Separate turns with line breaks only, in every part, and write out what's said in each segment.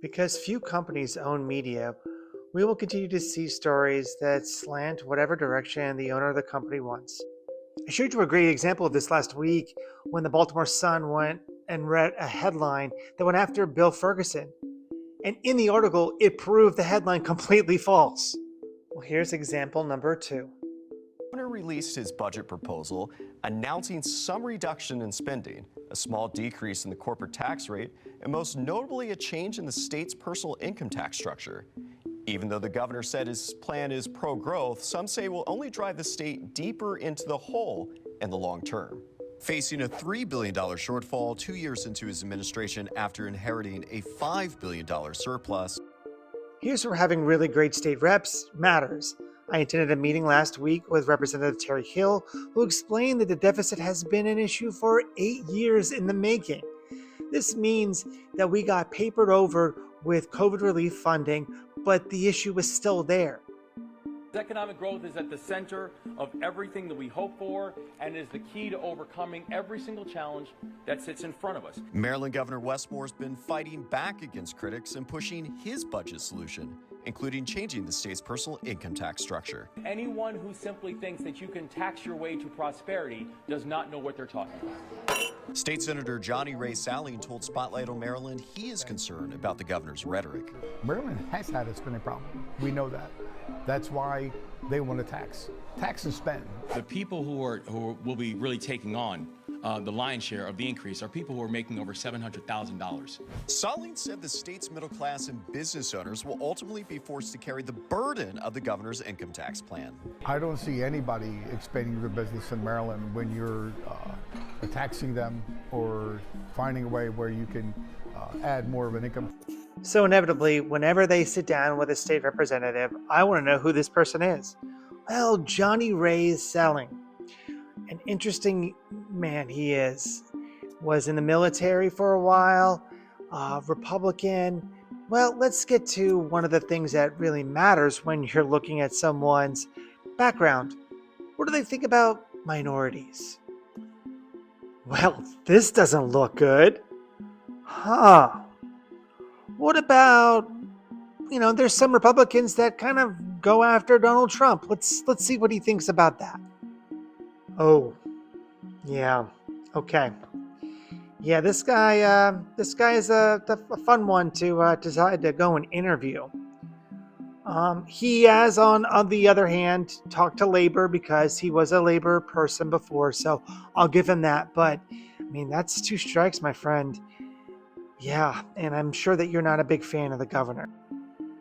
Because few companies own media, we will continue to see stories that slant whatever direction the owner of the company wants. I showed you a great example of this last week when the Baltimore Sun went and read a headline that went after Bill Ferguson. And in the article, it proved the headline completely false. Well, here's example number 2.
The governor released his budget proposal announcing some reduction in spending, a small decrease in the corporate tax rate, and most notably a change in the state's personal income tax structure. Even though the governor said his plan is pro-growth, some say it will only drive the state deeper into the hole in the long term. Facing a $3 billion shortfall 2 years into his administration after inheriting a $5 billion surplus.
Here's where having really great state reps matters. I attended a meeting last week with Representative Terry Hill, who explained that the deficit has been an issue for 8 years in the making. This means that we got papered over with COVID relief funding, but the issue is still there.
Economic growth is at the center of everything that we hope for and is the key to overcoming every single challenge that sits in front of us.
Maryland Governor Wes Moore has been fighting back against critics and pushing his budget solution, including changing the state's personal income tax structure.
Anyone who simply thinks that you can tax your way to prosperity does not know what they're talking about.
State Senator Johnny Ray Saling told Spotlight on Maryland he is concerned about the governor's rhetoric.
Maryland has had a spending problem. We know that. That's why they want to tax and spend.
The people who will be really taking on the lion's share of the increase are people who are making over $700,000.
Saling said the state's middle class and business owners will ultimately be forced to carry the burden of the governor's income tax plan.
I don't see anybody expanding their business in Maryland when you're taxing them or finding a way where you can add more of an income.
So inevitably, whenever they sit down with a state representative, I want to know who this person is. Well, Johnny Ray Saling. An interesting man he is. Was in the military for a while, Republican. Well, let's get to one of the things that really matters when you're looking at someone's background. What do they think about minorities? Well, this doesn't look good. Huh. What about, there's some Republicans that kind of go after Donald Trump. Let's see what he thinks about that. Oh, yeah. Okay. Yeah, this guy is a fun one to decide to go and interview. He has, on the other hand, talked to labor because he was a labor person before, so I'll give him that. But, that's 2 strikes, my friend. Yeah, and I'm sure that you're not a big fan of the governor.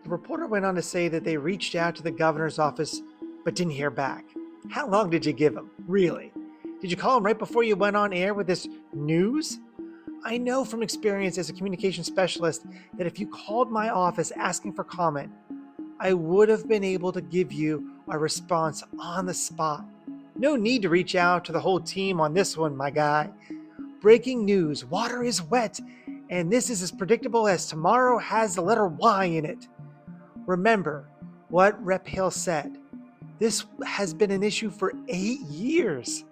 The reporter went on to say that they reached out to the governor's office but didn't hear back. How long did you give him? Really? Did you call him right before you went on air with this news? I know from experience as a communication specialist that if you called my office asking for comment, I would have been able to give you a response on the spot. No need to reach out to the whole team on this one, my guy. Breaking news, water is wet, and this is as predictable as tomorrow has the letter Y in it. Remember what Rep. Hill said. This has been an issue for 8 years.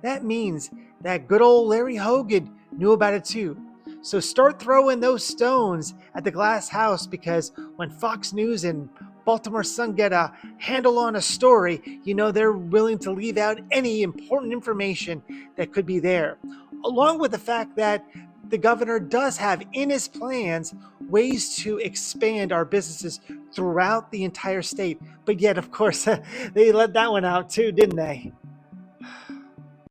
That means that good old Larry Hogan knew about it too. So start throwing those stones at the glass house, because when Fox News and Baltimore Sun get a handle on a story, they're willing to leave out any important information that could be there. Along with the fact that the governor does have in his plans ways to expand our businesses throughout the entire state. But yet, of course, they let that one out too, didn't they?